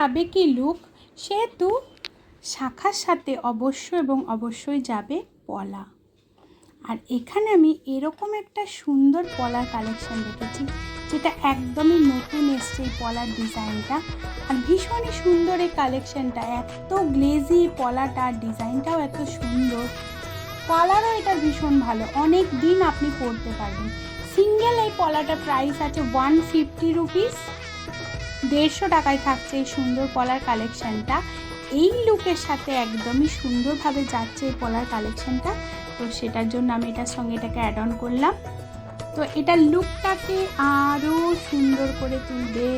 যাবে কি লুক, সেহেতু শাখার সাথে অবশ্যই যাবে পলা। আর এখানে আমি এরকম একটা সুন্দর পলার কালেকশন রেখেছি, যেটা একদমই নতুন এসছে এই পলার ডিজাইনটা। আর ভীষণই সুন্দর এই কালেকশনটা, এত গ্লেজি পলাটা, ডিজাইনটাও এত সুন্দর, কালারও এটার ভীষণ ভালো, অনেক দিন আপনি পরতে পারবেন। সিঙ্গেল এই পলাটার প্রাইস আছে 150 রুপিস, 150 টাকায় থাকছে এই সুন্দর পলার কালেকশনটা। এই লুকের সাথে একদমই সুন্দরভাবে যাচ্ছে এই পলার কালেকশনটা, তো সেটার জন্য আমি এটার সঙ্গে এটাকে অ্যাড অন করলাম। তো এটার লুকটাকে আরও সুন্দর করে তুলবে।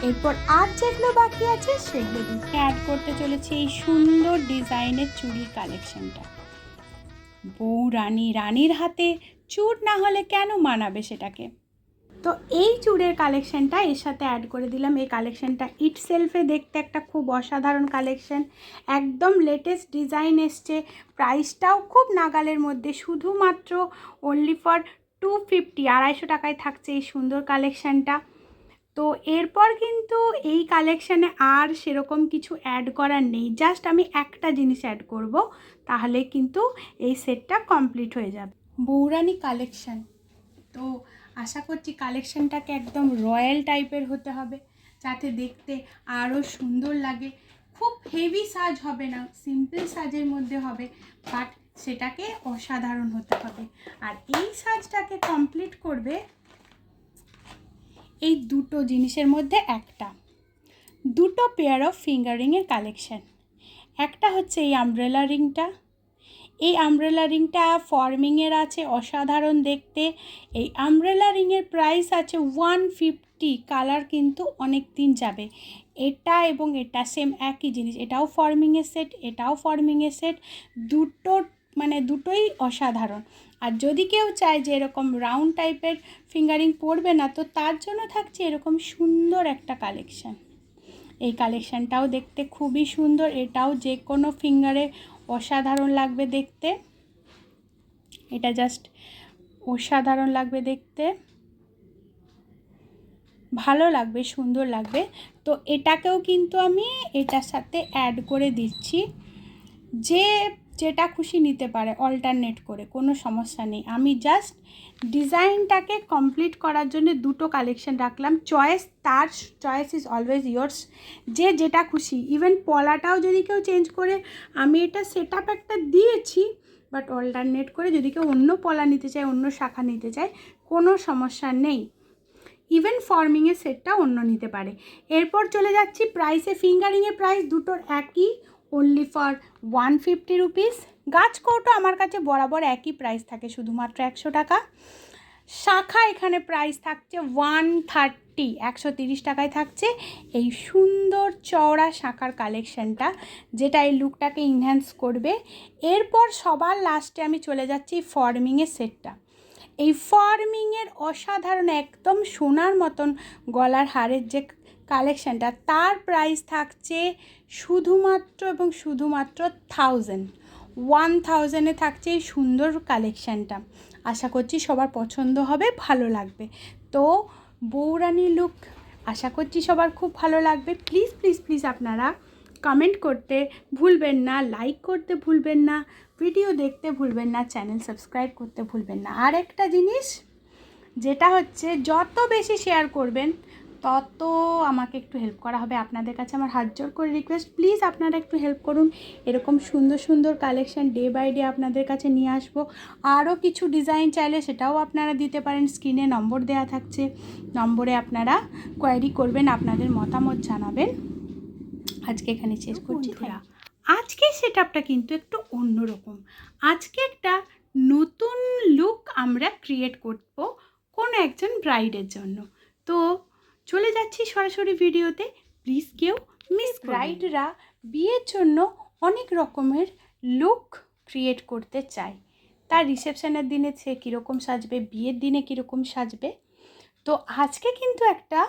এরপর আর যেগুলো বাকি আছে সেগুলো অ্যাড করতে চলেছি এই সুন্দর ডিজাইনের চুড়ির কালেকশনটা। বউ রানীর হাতে চুড় না হলে কেন মানাবে সেটাকে। তো এই চুড়ের কালেকশনটা এর সাথে অ্যাড করে দিলাম। এই কালেকশনটা ইটসেলফে দেখতে একটা খুব অসাধারণ কালেকশন, একদম লেটেস্ট ডিজাইন এসছে, প্রাইসটাও খুব নাগালের মধ্যে, শুধুমাত্র অনলি ফর 250, 250 টাকায় থাকছে এই সুন্দর কালেকশনটা। তো এরপর কিন্তু এই কালেকশানে আর সেরকম কিছু অ্যাড করার নেই, জাস্ট আমি একটা জিনিস অ্যাড করব, তাহলে কিন্তু এই সেটটা কমপ্লিট হয়ে যাবে। বৌরানী কালেকশান, তো আশা করছি কালেকশানটাকে একদম রয়্যাল টাইপের হতে হবে, যাতে দেখতে আরও সুন্দর লাগে। খুব হেভি সাজ হবে না, সিম্পল সাজের মধ্যে হবে, বাট সেটাকে অসাধারণ হতে হবে। আর এই সাজটাকে কমপ্লিট করবে এই দুটো জিনিসের মধ্যে একটা, দুটো পেয়ার অফ ফিঙ্গারিংয়ের কালেকশান। একটা হচ্ছে এই আমব্রেলা রিংটা, এই আমব্রেলা রিংটা ফর্মিংয়ের আছে, অসাধারণ দেখতে। এই আমব্রেলা রিংয়ের প্রাইস আছে 150, কালার কিন্তু অনেক দিন যাবে। এটা এবং এটা সেম একই জিনিস, এটাও ফর্মিংয়ের সেট, এটাও ফর্মিংয়ের সেট, দুটোই অসাধারণ। আর যদি কেউ চায় যে এরকম রাউন্ড টাইপের ফিঙ্গারিং পরবে না, তো তার জন্য থাকছে এরকম সুন্দর একটা কালেকশান। এই কালেকশানটাও দেখতে খুবই সুন্দর, এটাও যে কোনো ফিঙ্গারে অসাধারণ লাগবে দেখতে, এটা জাস্ট অসাধারণ লাগবে দেখতে, ভালো লাগবে, সুন্দর লাগবে। তো এটাকেও কিন্তু আমি এটার সাথে অ্যাড করে দিচ্ছি, যেটা খুশি নিতে পারে অল্টারনেট করে, কোনো সমস্যা নেই। আমি জাস্ট ডিজাইনটাকে কমপ্লিট করার জন্য দুটো কালেকশন রাখলাম। তার চয়েস ইজ অলওয়েজ ইয়োর্স, যেটা খুশি। ইভেন পলাটাও যদি কেউ চেঞ্জ করে, আমি এটা সেট আপ একটা দিয়েছি, বাট অল্টারনেট করে যদি কেউ অন্য পলা নিতে চায়, অন্য শাখা নিতে চায়, কোনো সমস্যা নেই। ইভেন ফর্মিংয়ের সেটটা অন্য নিতে পারে। এরপর চলে যাচ্ছি প্রাইসে। ফিঙ্গারিংয়ের প্রাইস দুটোর একই, অনলি ফর 150 রুপিস। গাছ কৌটো আমার কাছে বরাবর একই প্রাইস থাকে, শুধুমাত্র 100 টাকা। শাখা এখানে প্রাইস থাকছে 130, 130 টাকায় থাকছে এই সুন্দর চওড়া শাখার কালেকশানটা, যেটা এই লুকটাকে ইনহ্যান্স করবে। এরপর সবার লাস্টে আমি চলে যাচ্ছি ফর্মিংয়ের সেটটা। এই ফর্মিংয়ের অসাধারণ একদম সোনার মতন গলার হারের যে কালেকশানটা, তার প্রাইস থাকছে শুধুমাত্র 1000 থাকছে এই সুন্দর কালেকশানটা। আশা করছি সবার পছন্দ হবে, ভালো লাগবে। তো বৌরানী লুক আশা করছি সবার খুব ভালো লাগবে। প্লিজ আপনারা কমেন্ট করতে ভুলবেন না, লাইক করতে ভুলবেন না, ভিডিও দেখতে ভুলবেন না, চ্যানেল সাবস্ক্রাইব করতে ভুলবেন না। আর একটা জিনিস যেটা হচ্ছে, যত বেশি শেয়ার করবেন তত আমাকে একটু হেল্প করা হবে। আপনাদের কাছে আমার হাত জোর করে রিকোয়েস্ট, প্লিজ আপনারা একটু হেল্প করুন। এরকম সুন্দর কালেকশান ডে বাই ডে আপনাদের কাছে নিয়ে আসবো। আরও কিছু ডিজাইন চাইলে সেটাও আপনারা দিতে পারেন, স্ক্রিনে নম্বর দেওয়া থাকছে, নম্বরে আপনারা কোয়ারি করবেন, আপনাদের মতামত জানাবেন। আজকে এখানে শেষ করছি। আজকে সেটআপটা কিন্তু একটু অন্যরকম, আজকে একটা নতুন লুক আমরা ক্রিয়েট করব কোনো একজন ব্রাইডের জন্য। তো চলে যাচ্ছি সরাসরি ভিডিওতে, প্লিজ কেউ মিস। ব্রাইডরা বিয়ের জন্য অনেক রকমের লুক ক্রিয়েট করতে চায়, তার রিসেপশনের দিনে সে কীরকম সাজবে, বিয়ের দিনে কীরকম সাজবে। তো আজকে কিন্তু একটা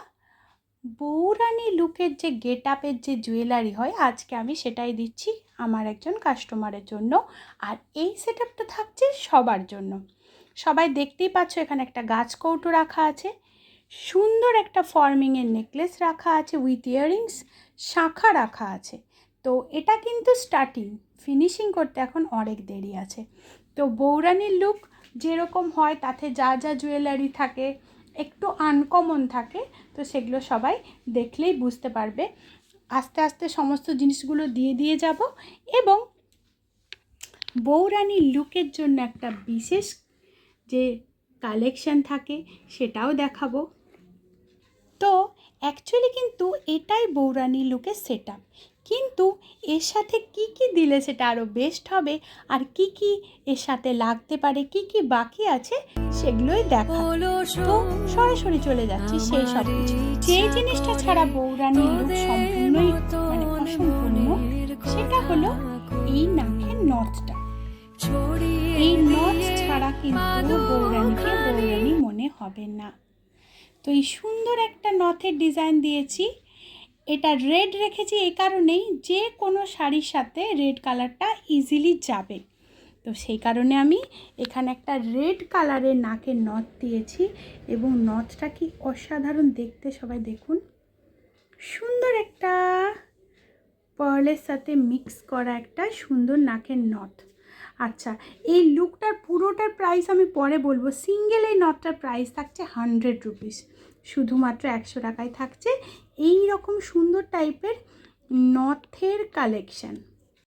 বৌরানী লুকের যে গেট আপের যে জুয়েলারি হয়, আজকে আমি সেটাই দিচ্ছি আমার একজন কাস্টমারের জন্য। আর এই সেটআপটা থাকছে সবার জন্য। সবাই দেখতেই পাচ্ছ, এখানে একটা গাছ কৌটো রাখা আছে, সুন্দর একটা ফর্মিংয়ের নেকলেস রাখা আছে উইথ ইয়াররিংস, শাঁখা রাখা আছে। তো এটা কিন্তু স্টার্টিং, ফিনিশিং করতে এখন অনেক দেরি আছে। তো বৌরানির লুক যেরকম হয় তাতে যা যা জুয়েলারি থাকে একটু আনকমন থাকে, তো সেগুলো সবাই দেখলেই বুঝতে পারবে। আস্তে আস্তে সমস্ত জিনিসগুলো দিয়ে যাব এবং বৌরানির লুকের জন্য একটা বিশেষ যে কালেকশান থাকে সেটাও দেখাবো। তো অ্যাকচুয়ালি কিন্তু এটাই বৌরানি লুকের সেট আপ, কিন্তু এর সাথে কি কি দিলে সেটা আরও বেস্ট হবে আর কি কি এর সাথে লাগতে পারে, কি কি বাকি আছে সেগুলোই দেখাবো। তো সরাসরি চলে যাচ্ছি সেই সব কিছু। যে জিনিসটা ছাড়া বৌরানির লুক সম্পূর্ণই মানে অসম্পূর্ণ, সেটা হলো এই নাকের নথটা। এই নথ ছাড়া কিন্তু বৌরানিকে বৌরানি মনে হবে না। তো এই সুন্দর একটা নথের ডিজাইন দিয়েছি। এটা রেড রেখেছি এই কারণেই যে কোনো শাড়ির সাথে রেড কালারটা ইজিলি যাবে। তো সেই কারণে আমি এখানে একটা রেড কালারের নাকের নথ দিয়েছি এবং নথটা কি অসাধারণ দেখতে, সবাই দেখুন। সুন্দর একটা পার্লের সাথে মিক্স করা একটা সুন্দর নাকের নথ। আচ্ছা, এই লুকটার পুরোটার প্রাইস আমি পরে বলবো। সিঙ্গেল এই নথটার প্রাইস থাকছে 100 রুপিস, শুধুমাত্র 100 টাকায় থাকছে এই রকম সুন্দর টাইপের নথের কালেকশান।